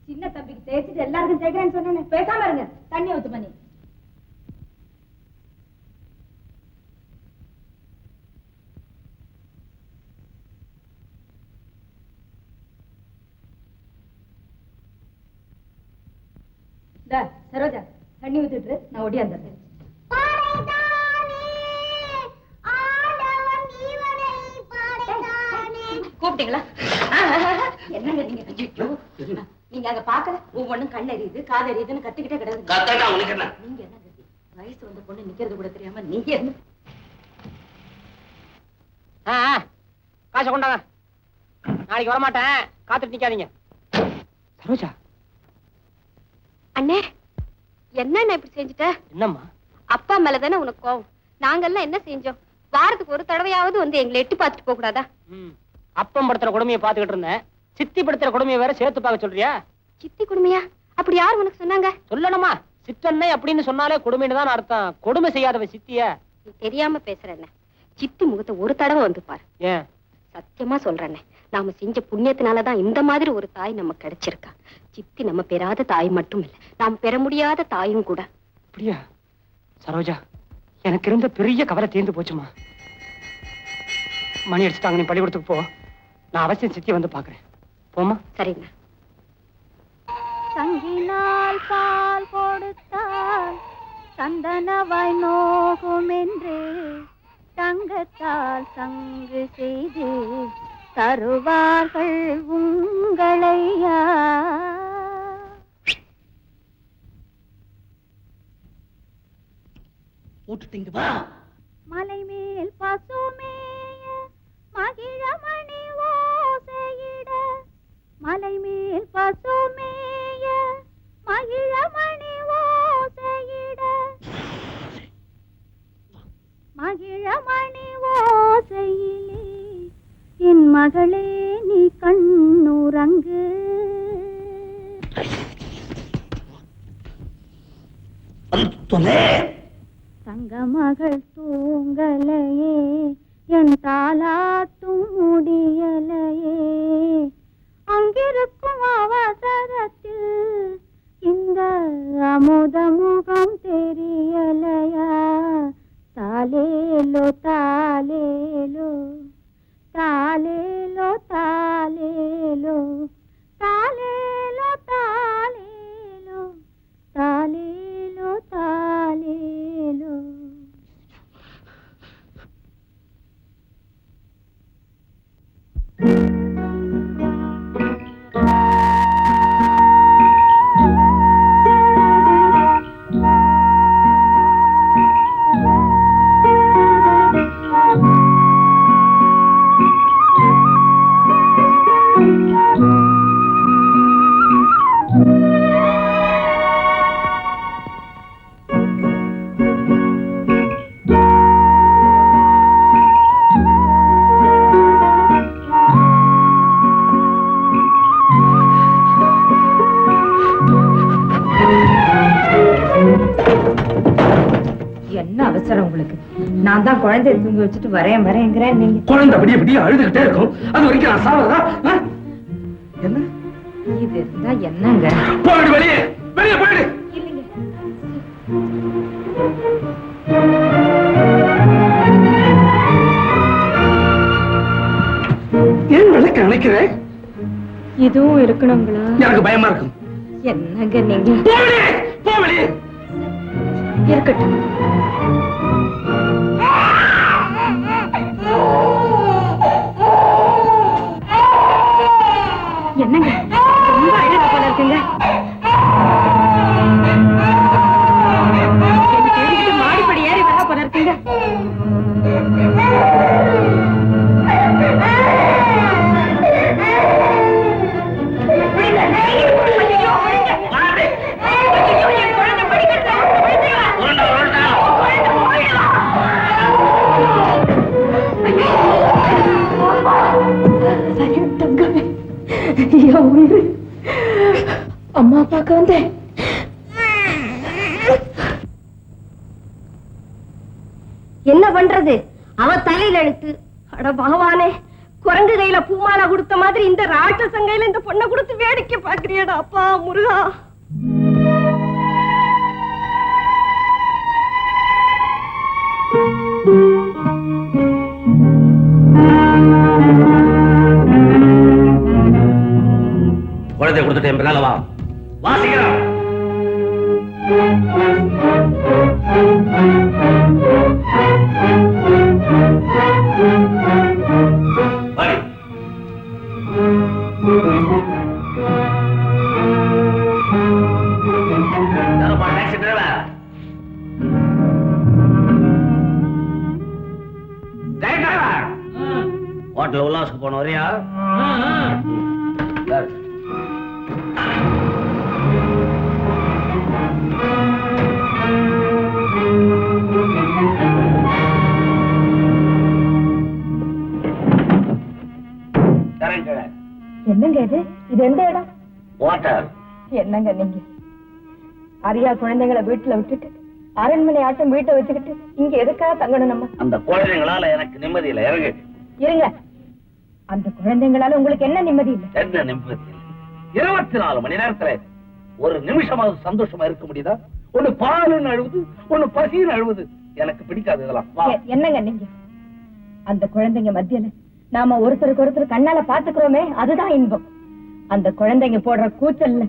சின்ன தம்பிக்கு தேய்ச்சிட்டு எல்லாருக்கும் தேய்க்கிறேன்னு சொன்னேன். பேசாம இருங்க. தண்ணி ஊத்து பண்ணி. சரோஜா தண்ணி ஊத்திட்டு நான் ஒடியாந்துறேன். கூப்பிட்டீங்களா? என்னங்க நீங்க? நீங்க அங்க பாக்கல ஒவ்வொன்னும் கண் எரியுது காது எரியுதுன்னு கத்திக்கிட்டே கிடக்குது. நீங்க என்ன கத்தி? வயசு வந்த பொண்ணு நிக்கிறது கூட தெரியாம நீங்க என்ன? காசை கொண்டாங்க. நாளைக்கு வரமாட்டேன், காத்துட்டு நிக்காதீங்க. சரோஜா. அண்ணே என்ன இப்படி செஞ்சுட்ட? என்னம்மா? அப்பா மேலதானே உனக்கு கோவம். நாங்கெல்லாம் என்ன செஞ்சோம்? வாரத்துக்கு ஒரு தடவையாவது வந்து எங்களை எட்டி பார்த்துட்டு போக கூடாதா? அப்பம் படுத்துற கொடுமையை பாத்துக்கிட்டு இருந்தேன். சித்தி படுத்துற கொடுமையை வேற சேர்த்து பார்க்க சொல்றியா? சித்தி கொடுமையா? அப்படி யார் உனக்கு சொன்னாங்க? சொல்லணுமா? சித்தன்னை அப்படின்னு சொன்னாலே கொடுமைன்னு தான் அர்த்தம். கொடுமை செய்யாதவ சித்திய. நீ தெரியாம பேசுறேன்ன. சித்தி முகத்தை ஒரு தடவை வந்து பாரு. ஏன்? சத்தியமா சொல்றேன்னே, நாம செஞ்ச புண்ணியத்தினாலதான் இந்த மாதிரி ஒரு தாய் நம்ம கிடைச்சிருக்கா. சித்தி நம்ம பெறாத தாய் மட்டும் இல்ல, நாம் பெற முடியாத தாயும் கூட. அப்படியா? சரோஜா, எனக்கு இருந்த பெரிய கவலை தீர்ந்து போச்சுமா. மணி அடிச்சுட்டாங்க, நீ பள்ளிக்கூடத்துக்கு போ. நான் அவசியம் சித்தி வந்து பாக்குறேன். போமா? சரிங்க. சங்கினால் பால் கொடுத்தால் சந்தனவாய் நோகும் என்று தங்கத்தால் சங்கு செய்து தருவார்கள் உங்களையா. மலை மேல் பசுமேய மகிழமணி ஓசையிட, மலை மேல் பசுமேய மகிழமணி ஓசையிட, மகிழமணி ஓசையிலே என் மகளே நீ கண்ணுறங்கு. தங்க மகள் தூங்கலையே, என் தாலாட்டும் முடியலையே. அங்கிருக்கும் அவசரத்தில் இந்த அமுத முகம் தெரியலையா. தாலேலோ தாலேலோ தாலேலோ தாலேலோ தாலேலோ தாலேலோ தாலேலோ தாலேலோ. என்ன அவசரம் உங்களுக்கு? நான் தான் குழந்தைய தூங்கி வச்சுட்டு வரேங்கிறேன். நீங்க குழந்தை அப்படியே அழுதுகிட்டே இருக்கும். அது வரைக்கும் நான் சாவதா? என்ன இது இருந்தா என்னங்க? போயிடு, வெளியே வெளியே போயிடு. இல்லைங்க, ஏன் விளக்க அணைக்கிறேன்? இதுவும் இருக்கணுங்களா? எனக்கு பயமா இருக்கும். என்னங்க நீங்க? போ வெளியே. இருக்கட்டும். என்னங்க ரொம்ப அழகா போல இருக்குங்க. மாடிப்படி ஏறி வர போல இருக்குங்க. அம்மா பார்க்க வந்தேன். என்ன பண்றது? அவ தலையில எழுத்து. அட பகவானே, குரங்கு கையில பூமாலை கொடுத்த மாதிரி இந்த ராட்சசன் கையில இந்த பொண்ணை கொடுத்து வேடிக்கை பாக்குறியடா அப்பா முருகா. குழந்தைய கொடுத்துட்டு என் பின்னால வா. வாசிக்கிறோம். ஹோட்டல் உல்லாசுக்கு போன வரையா? என்னங்க இது? இது எந்த இடம்? ஹோட்டல். என்னங்க நீங்க அறியா குழந்தைங்களை வீட்டுல விட்டுட்டு அரண்மனை ஆட்டம் வீட்டை வச்சுக்கிட்டு இங்க எதுக்காக தங்கணும்? நம்ம அந்த குழந்தைங்களால எனக்கு நிம்மதி இல்லை. இறங்கு. இருங்க. அந்த குழந்தைங்களால உங்களுக்கு என்ன நிம்மதி இல்லை? என்ன நிம்மதி இல்லை? 24 மணி நேரத்துல ஒரு நிமிஷமாவது சந்தோஷமா இருக்க முடியுதா? ஒண்ணு பாலுன்னு அழுவுது, ஒண்ணு பசின்னு அழுவுது. எனக்கு பிடிக்காது இதெல்லாம். என்னங்க நீங்க அந்த குழந்தைங்க மத்தியில நாம ஒருத்தருக்கு ஒருத்தர் கண்ணால பாத்துக்கிறோமே, அதுதான் இன்பம். அந்த குழந்தைங்க போடுற கூச்சல்ல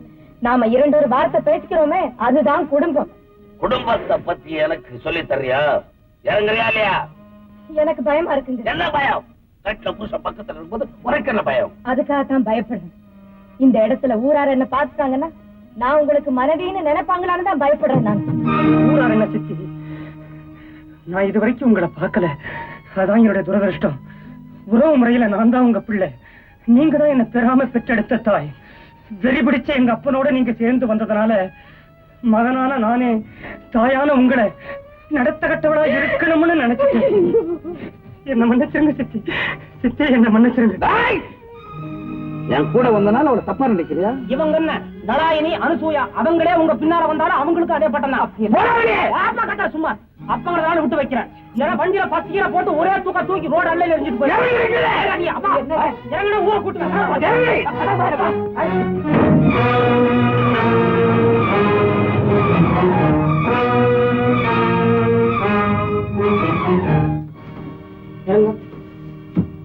நாம 2 வார்த்தை பேசிக்கிறோமே, அதுதான் குடும்பம். குடும்பத்தை பத்தி எனக்கு சொல்லி தர்றியா? இறங்குறியா இல்லையா? எனக்கு பயமா இருக்குங்க. என்ன பயம்? கட்டில புருஷன் பக்கத்துல இருக்கும்போது உனக்கு என்ன பயம்? அதுக்காகத்தான் பயப்படுறேன். இந்த இடத்துல ஊரார் என்ன பாத்துட்டாங்கன்னா நான் உங்களுக்கு மனைவின்னு நினைப்பாங்களான்னு தான் பயப்படுறேன். நான் ஊரார் என்ன சித்தி, நான் இது வரைக்கும் உங்களை பார்க்கல. அதான் என்னுடைய துரதிருஷ்டம். உறவு முறையில நான் தான் உங்க பிள்ளை. நீங்க தான் என்ன பெறாம பெற்றெடுத்த தாய். வெறி பிடிச்ச எங்க அப்பனோட நீங்க சேர்ந்து வந்ததுனால மகனான நானே தாயான உங்களை நடத்த கட்டவளா இருக்கணும்னு நினைச்சிட்டேன். என்ன மன்னிச்சிருங்க சித்தி. சித்தி என்ன மன்னிச்சிருங்க. என் கூட வந்தனால அவளை தப்பா நினைக்கிறியா? இவங்க என்ன நலாயினி அனுசூயா அவங்களே உங்க பின்னால வந்தாலும் அவங்களுக்கும் அதே பட்டம். சும்மா அப்பங்களால விட்டு வைக்கிறேன். ஏன்னா வண்டியில பசிக்கிற போட்டு ஒரே தூக்கி ரோடு அல்ல எரிஞ்சிட்டு போய் ஊரை கூட்டு.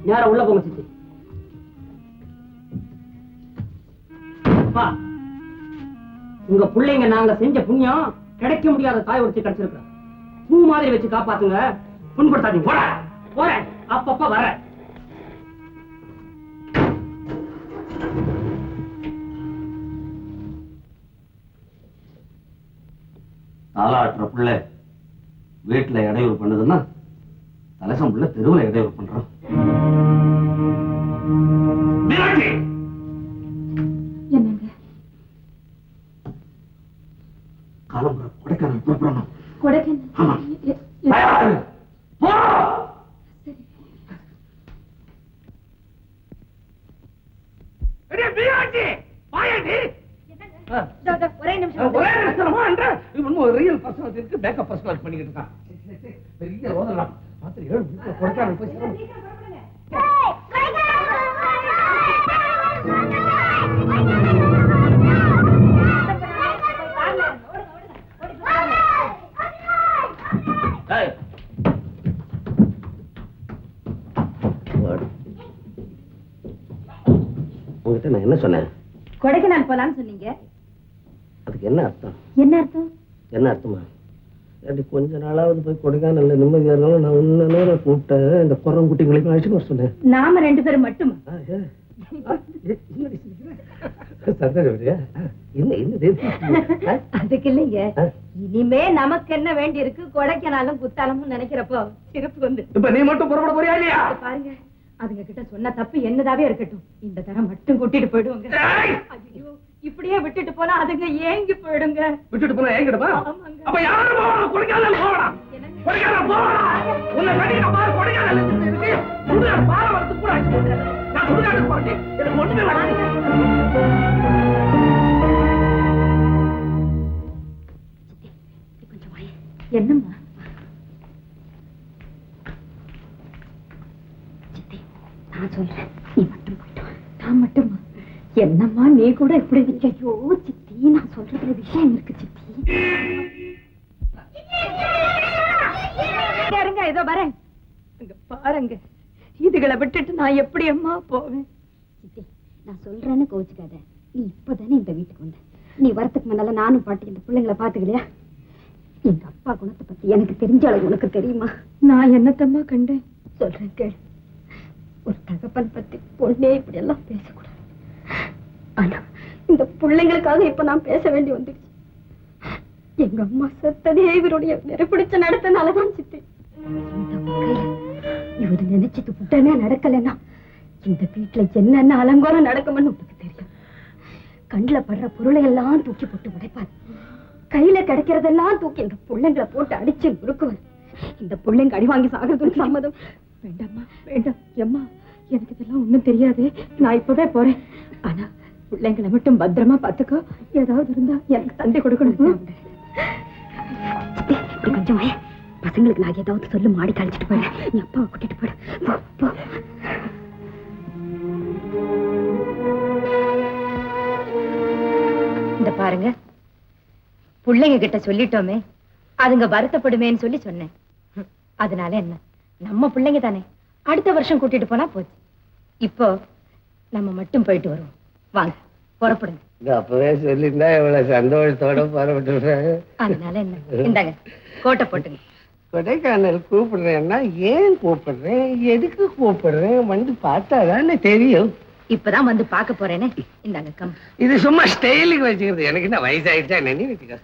நேரம் உள்ள போங்க சித்தி. உங்க பிள்ளைங்க நாங்க செஞ்ச புண்ணியம் கிடைக்க முடியாத தாய் ஒருத்தி கிடைச்சிருக்க. பூ மாதிரி வச்சு காப்பாத்துங்க. புண்படுத்தாதீங்க. போறேன். அப்பப்ப வர. தாளாட்டுற பிள்ளை வீட்டுல இடையூறு பண்ணுதுன்னா தலசம் பிள்ளை தெருவில் இடையூறு பண்றான். என்னங்க காலம் கொடைக்கானல் புறப்படணும். கொடைக்கானல்? ஒரே நிமிஷம். ரியல் பர்சனாலிட்டி இருக்கு, பேக்கப் பர்சனாலிட்டி பண்ணிக்கிட்டு இருக்கான். பெரிய ரோதலாம் ராத்திரி 7 மணிக்கு கொடைக்கானல் போய் சேரணும். உங்ககிட்ட நான் என்ன சொன்னேன்? கொடைக்கானல் போலான்னு சொன்னீங்க. அதுக்கு என்ன அர்த்தம்? என்ன அர்த்தம்? என்ன அர்த்தமா? கொஞ்ச நாளாவது போய் கொடைக்கானல்ல நிம்மதியா இருந்தாலும் நான் உன்ன நேரம் கூப்பிட்டேன். இந்த குரங்குட்டிங்களையும் அழைச்சிட்டு வர சொன்னேன். நாம 2 பேரும் மட்டுமா? அதுக்கு இல்லைங்க. இனிமே நமக்கு என்ன வேண்டி இருக்கு? கொடைக்கானலும் குத்தாலமும் நினைக்கிறப்போ சிரிப்பு வந்து. இப்ப நீ மட்டும் புறப்பட போறியா இல்லையா? பாருங்க, அதுங்க கிட்ட சொன்ன தப்பு என்னதாவே இருக்கட்டும், இந்த தரம் மட்டும் கூட்டிட்டு போயிடுவாங்க. ஐயோ, இப்படியே விட்டுட்டு போனா அதுங்க ஏங்கி போயிடுங்க. விட்டுட்டு போனா ஏங்கிடுமா? அப்ப யாரும் போகணும், கொடைக்கானல் போகலாம். கொடைக்கானல் போகலாம். உன்னை கட்டிட்டு பாரு, கொடைக்கானல் இருக்கு. சுடுகாடு பாலை வரத்துக்கு கூட ஆச்சு போட்டு நான் சுடுகாட்டுக்கு போறேன். எனக்கு ஒண்ணுமே வராது. என்னம்மா? நான் சொல்றேன், நீ மட்டும் போயிட்டு வா. நான் மட்டுமா? என்னம்மா நீ கூட இப்படி இருக்க? ஐயோ சித்தி, நான் சொல்றதுல விஷயம் இருக்கு சித்தி. இருங்க, இதோ வரேன். இங்க பாருங்க, இதுகளை விட்டுட்டு நான் எப்படி அம்மா போவேன்? சித்தி, நான் சொல்றேன்னு கோச்சுக்காத. நீ இப்பதானே இந்த வீட்டுக்கு வந்த. நீ வரத்துக்கு முன்னால நானும் பாட்டி இந்த பிள்ளைங்களை பாத்துக்கலையா? எங்க அப்பா குணத்தை பத்தி எனக்கு தெரிஞ்ச அளவு உனக்கு தெரியுமா? நான் என்னத்தம்மா கண்டேன்? சொல்றேன் கேள். ஒரு தகப்பன் பத்தி பொண்ணே இப்படி எல்லாம் பேசக்கூடாது. ஆனா இந்த பிள்ளைங்களுக்காக இப்ப நான் பேச வேண்டி வந்துடுச்சு. எங்க அம்மா செத்ததே இவருடைய நெருப்பிடிச்ச நடத்தினாலதான் சித்தி. இந்த வகையில இவரு நினைச்சது உடனே நடக்கலன்னா இந்த வீட்டுல என்னென்ன அலங்கோலம் நடக்கும்னு உனக்கு தெரியும். கண்ணுல படுற பொருளை எல்லாம் தூக்கி போட்டு உடைப்பார். கையில கிடைக்கிறதெல்லாம் தூக்கி இந்த பிள்ளைங்களை போட்டு அடிச்சு முறுக்குவார். இந்த பிள்ளைங்க அடி வாங்கி சாகிறதுன்னு சம்மதம். வேண்டாம்மா, வேண்டாம். எம்மா, எனக்கு இதெல்லாம் ஒண்ணும் தெரியாது. நான் இப்பவே போறேன். ஆனா பிள்ளைங்களை மட்டும் பத்திரமா பாத்துக்கோ. ஏதாவது இருந்தா எனக்கு தந்தை கொடுக்கணும். இப்படி கொஞ்சம் வாயே. பசங்களுக்கு நான் ஏதாவது சொல்லு, மாடி கழிச்சிட்டு போயிடுறேன். நீ அப்பாவை கூட்டிட்டு போயிடு. போ, போ. இந்த பாருங்க, பிள்ளைங்க கிட்ட சொல்லிட்டோமே, அதுங்க வருத்தப்படுமேன்னு சொல்லி சொன்னேன். அதனால என்ன, நம்ம பிள்ளைங்க தானே, அடுத்த வருஷம் கூட்டிட்டு போனா போச்சு. இப்போ நம்ம மட்டும் போயிட்டு வருவோம். வாங்க, புறப்படுங்க. அப்பவே சொல்லியிருந்தா இவ்வளவு சந்தோஷத்தோட புறப்பட்டுறேன். அதனால என்ன, இந்தாங்க கோட்டை போட்டுங்க. கொடைக்கானல் கூப்பிடுறேன்னா ஏன் கூப்பிடுறேன், எதுக்கு கூப்பிடுறேன், வந்து பார்த்தாதானே தெரியும். இப்பதான் வந்து பார்க்க போறேனே. இந்தாங்க கம். இது சும்மா ஸ்டைலுக்கு வச்சுக்கிறது. எனக்கு என்ன வயசாயிடுச்சா, நினைவு வச்சுக்க.